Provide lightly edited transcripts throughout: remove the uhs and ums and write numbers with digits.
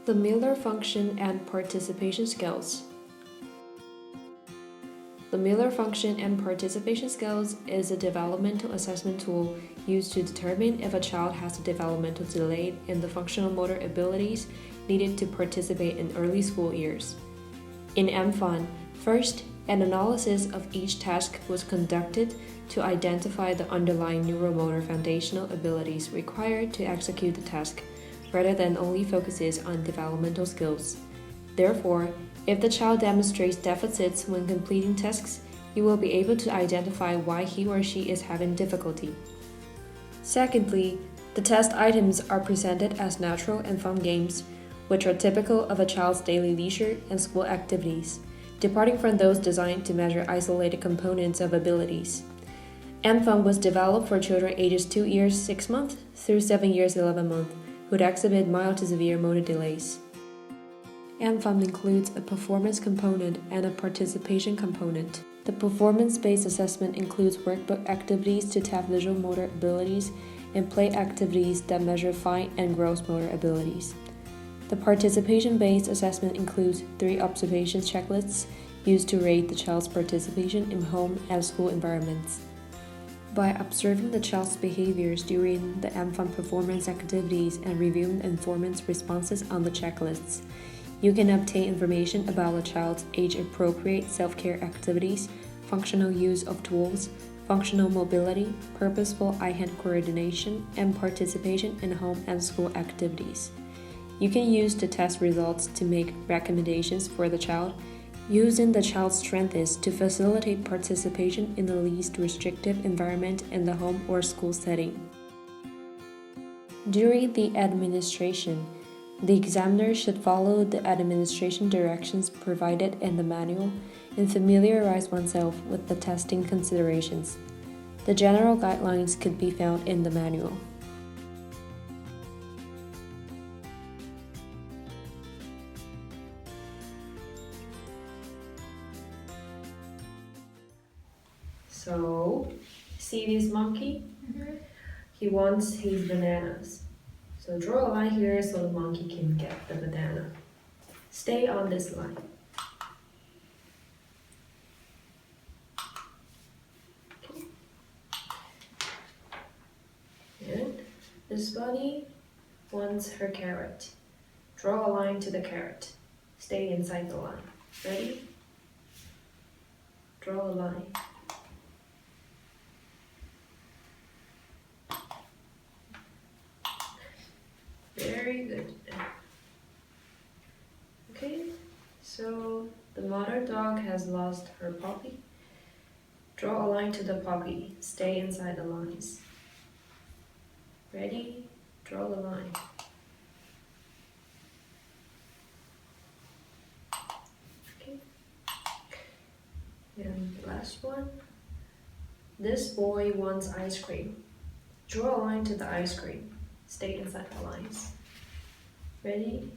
The Miller function and participation skills. The Miller function and participation skills is a developmental assessment tool used to determine if a child has a developmental delay in the functional motor abilities needed to participate in early school years. In MFUN, first, an analysis of each task was conducted to identify the underlying neuromotor foundational abilities required to execute the task, rather than only focuses on developmental skills. Therefore, if the child demonstrates deficits when completing tasks, you will be able to identify why he or she is having difficulty. Secondly, the test items are presented as natural and fun games, which are typical of a child's daily leisure and school activities, departing from those designed to measure isolated components of abilities. MFUN was developed for children ages 2 years 6 months through 7 years 11 months who would exhibit mild to severe motor delays. MFUN includes a performance component and a participation component. The performance-based assessment includes workbook activities to test visual motor abilities and play activities that measure fine and gross motor abilities. The participation-based assessment includes 3 observation checklists used to rate the child's participation in home and school environments. By observing the child's behaviors during the MFUN performance activities and reviewing the informant's responses on the checklists, you can obtain information about the child's age-appropriate self-care activities, functional use of tools, functional mobility, purposeful eye-hand coordination, and participation in home and school activities. You can use the test results to make recommendations for the child, using the child's strengths to facilitate participation in the least restrictive environment in the home or school setting. During the administration, the examiner should follow the administration directions provided in the manual and familiarize oneself with the testing considerations. The general guidelines could be found in the manual. So, see this monkey? He wants his bananas. So draw a line here so the monkey can get the banana. Stay on this line. Okay. And this bunny wants her carrot. Draw a line to the carrot. Stay inside the line. Ready? Draw a line. Very good. Okay, so the mother dog has lost her puppy. Draw a line to the puppy. Stay inside the lines. Ready? Draw the line. Okay. And the last one. This boy wants ice cream. Draw a line to the ice cream. Stay inside the lines. Ready?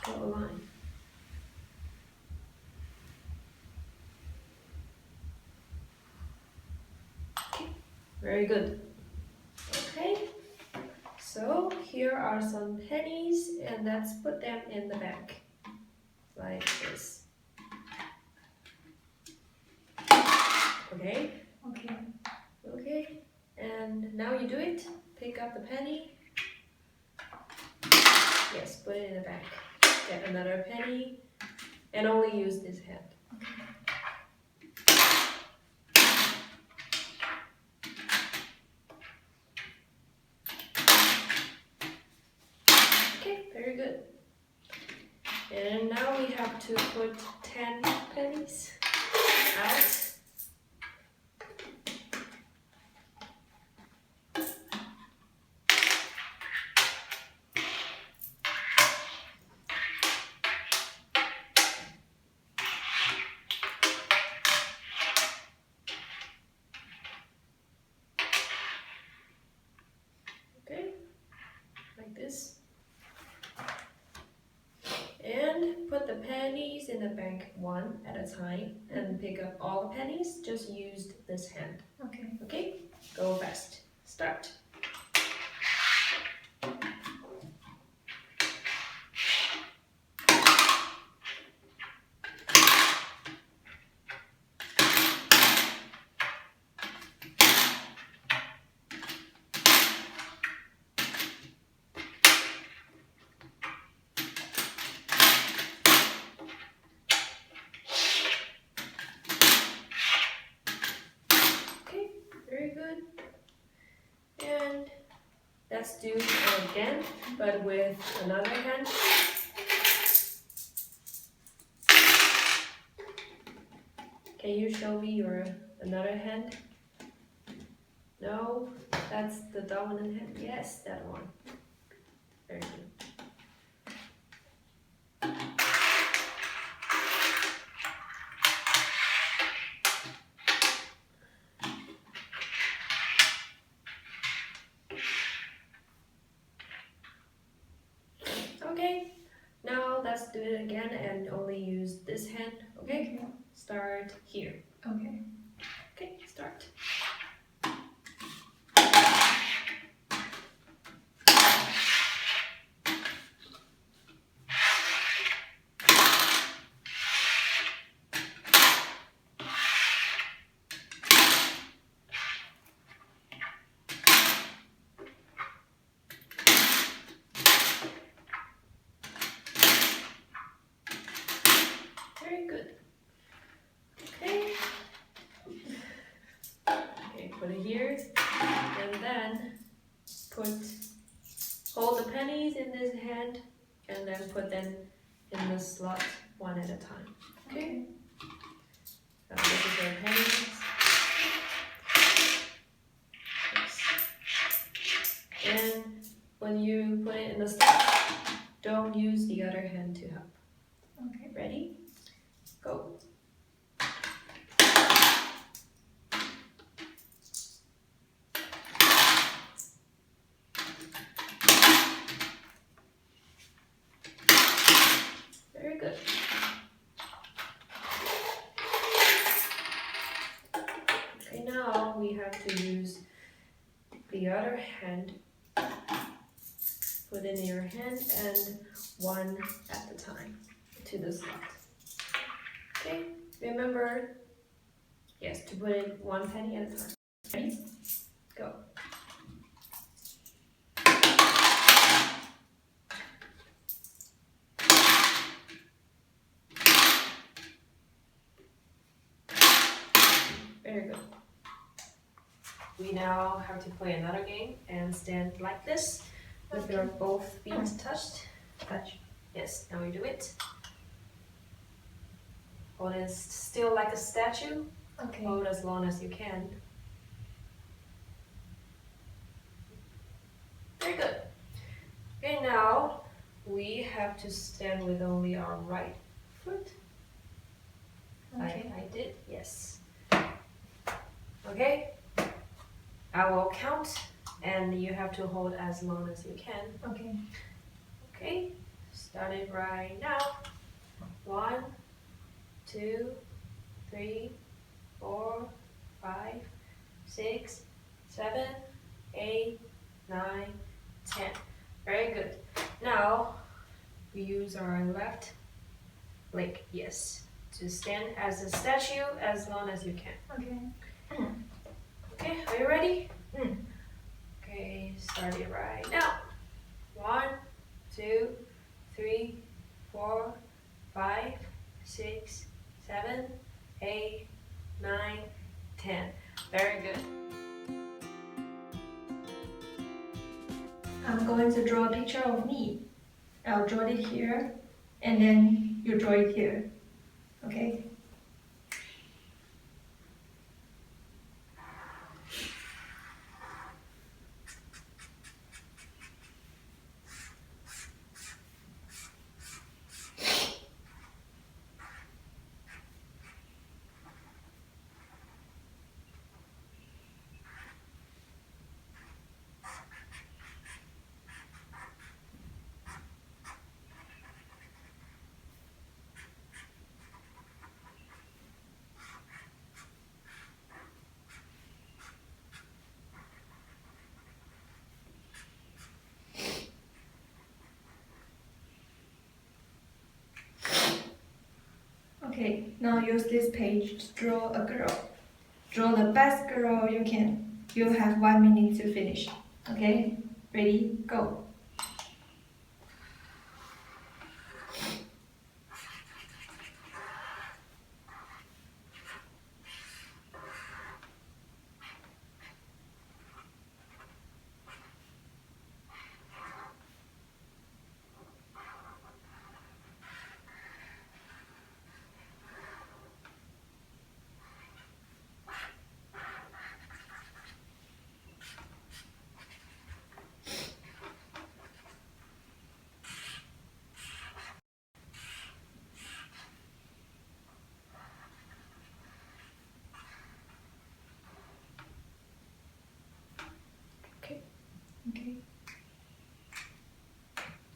Draw a line. Okay, very good. Okay, so here are some pennies and let's put them in the bag. Like this. Okay? Okay. Okay, and now you do it. Pick up the penny. Yes, put it in the bag. Get another penny and only use this hand. Okay, very good. And now we have to put 10 pennies out. Okay, like this. And put the pennies in the bank one at a time and pick up all the pennies. Just use this hand. Okay. Okay, go fast. Start. let's do it again, but with another hand. Can you show me your another hand? No, that's the dominant hand. Yes, that one. Very good. Okay, now let's do it again and only use this hand. Okay? Start here. Okay. Okay, start. Very good. Okay. Okay, put it here. And then hold the pennies in this hand and then put them in the slot one at a time. Okay? So this is your pennies. And when you put it in the slot, don't use the other hand to help. Okay. Ready? Go. Very good. Okay, now we have to use the other hand. Put in your hand and one at a time to the slot. Okay, remember, yes, to put in one penny at a time. Ready? Go. Very good. We now have to play another game and stand like this with your both feet touched. Touch. Yes, now we do it. Hold it still like a statue. Okay. Hold as long as you can. Very good. Okay, now we have to stand with only our right foot. Okay. I did, yes. Okay, I will count and you have to hold as long as you can. Okay. Okay, start it right now. 1, 2, 3, 4, 5, 6, 7, 8, 9, 10. Very good. Now we use our left leg, yes, to stand as a statue as long as you can. Okay. Okay, are you ready? Okay, start it right now. 1, 2, 3, 4, 5, 6, 7, 8, 9, 10. Very good. I'm going to draw a picture of me. I'll draw it here, and then you draw it here. Okay? Okay, now use this page to draw a girl. Draw the best girl you can. You have 1 minute to finish. Okay? Ready? Go.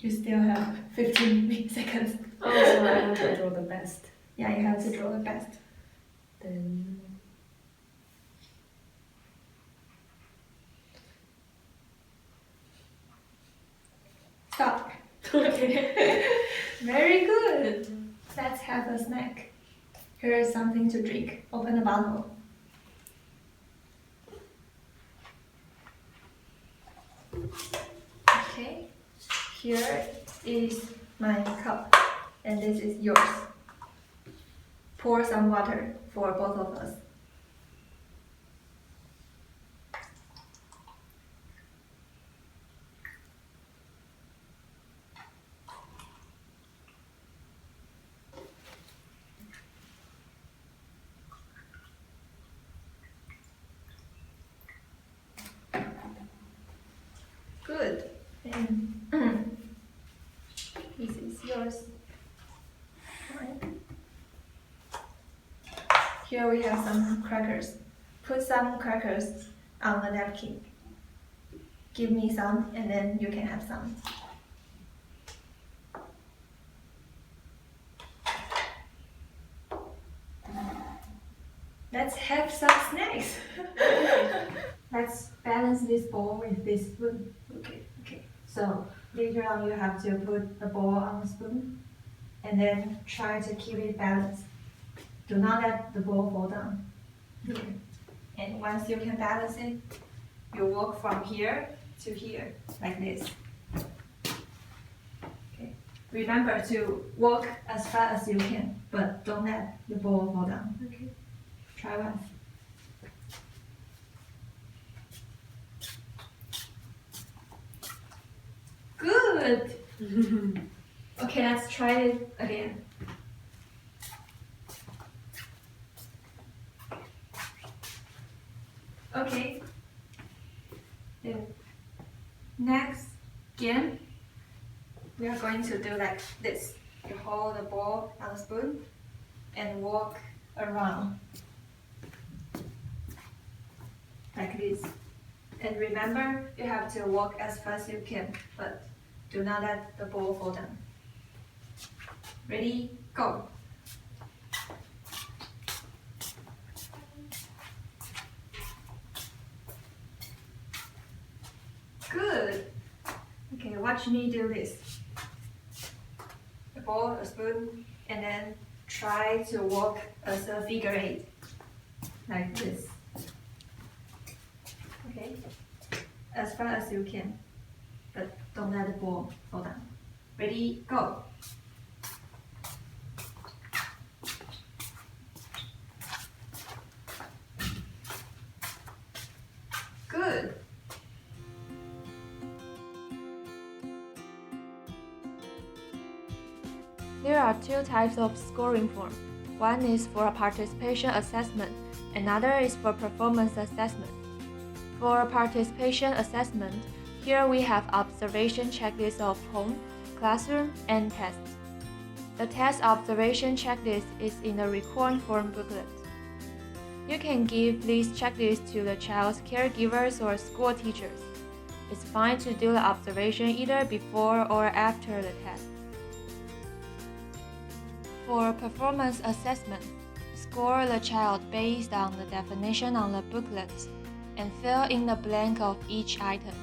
You still have 15 seconds. Oh, so I have to draw the best. Yeah, you have to draw the best. Then stop. okay. Very good. Let's have a snack. Here is something to drink. Open the bottle. Okay. Here is my cup, and this is yours. Pour some water for both of us. Good. And this is yours. Fine. Here we have some crackers. Put some crackers on the napkin. Give me some, and then you can have some. Let's have some snacks. Let's balance this ball with this spoon. Okay. So later on you have to put the ball on the spoon and then try to keep it balanced. Do not let the ball fall down. Here. And once you can balance it, you walk from here to here, like this. Okay. Remember to walk as fast as you can, but don't let the ball fall down. Okay. Try once. Good. Okay, let's try it again. Okay. Then next game, we are going to do like this. You hold the ball on the spoon and walk around like this. And remember, you have to walk as fast as you can, but do not let the ball fall down. Ready? Go! Good! Okay, watch me do this. The ball, a spoon, and then try to walk as a figure eight. Like this. Okay? As fast as you can, but don't let the ball fall down. Ready? Go! Good! There are two types of scoring form. One is for participation assessment, another is for performance assessment. For participation assessment, here we have observation checklist of home, classroom, and tests. The test observation checklist is in the record form booklet. You can give this checklist to the child's caregivers or school teachers. It's fine to do the observation either before or after the test. For performance assessment, score the child based on the definition on the booklet and fill in the blank of each item.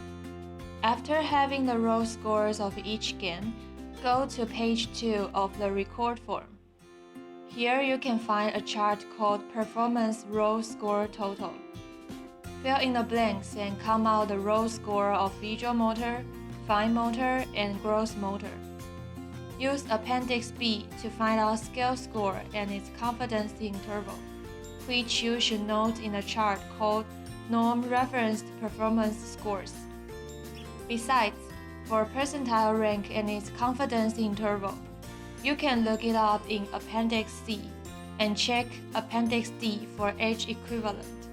After having the row scores of each game, go to page 2 of the record form. Here you can find a chart called Performance Row Score Total. Fill in the blanks and come out the row score of visual motor, fine motor, and gross motor. Use Appendix B to find out scale score and its confidence interval, which you should note in a chart called Norm Referenced Performance Scores. Besides, for percentile rank and its confidence interval, you can look it up in Appendix C and check Appendix D for age equivalent.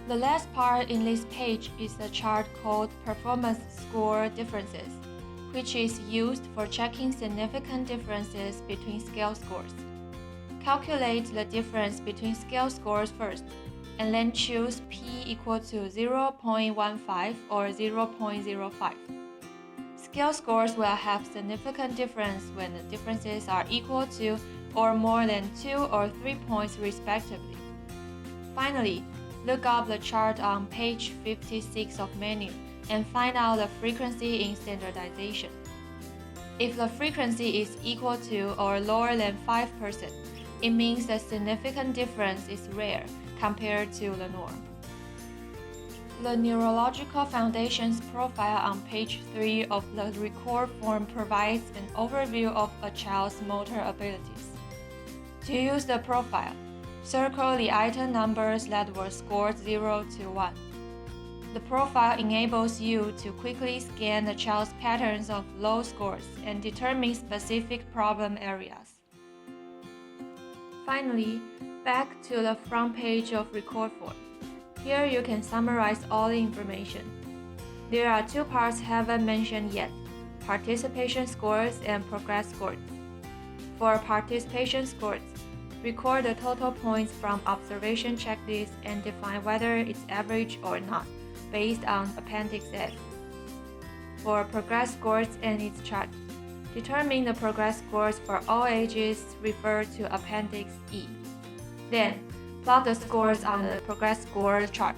The last part in this page is a chart called Performance Score Differences, which is used for checking significant differences between scale scores. Calculate the difference between scale scores first, and then choose p equal to 0.15 or 0.05. Skill scores will have significant difference when the differences are equal to or more than 2 or 3 points respectively. Finally, look up the chart on page 56 of menu and find out the frequency in standardization. If the frequency is equal to or lower than 5%, it means the significant difference is rare compared to the norm. The Neurological Foundation's profile on page 3 of the record form provides an overview of a child's motor abilities. To use the profile, circle the item numbers that were scored 0 to 1. The profile enables you to quickly scan the child's patterns of low scores and determine specific problem areas. Finally, back to the front page of record form. Here you can summarize all the information. There are 2 parts haven't mentioned yet: participation scores and progress scores. For participation scores, record the total points from observation checklist and define whether it's average or not, based on Appendix F. For progress scores and its chart, determine the progress scores for all ages referred to Appendix E. Then, plot the scores on the progress score chart.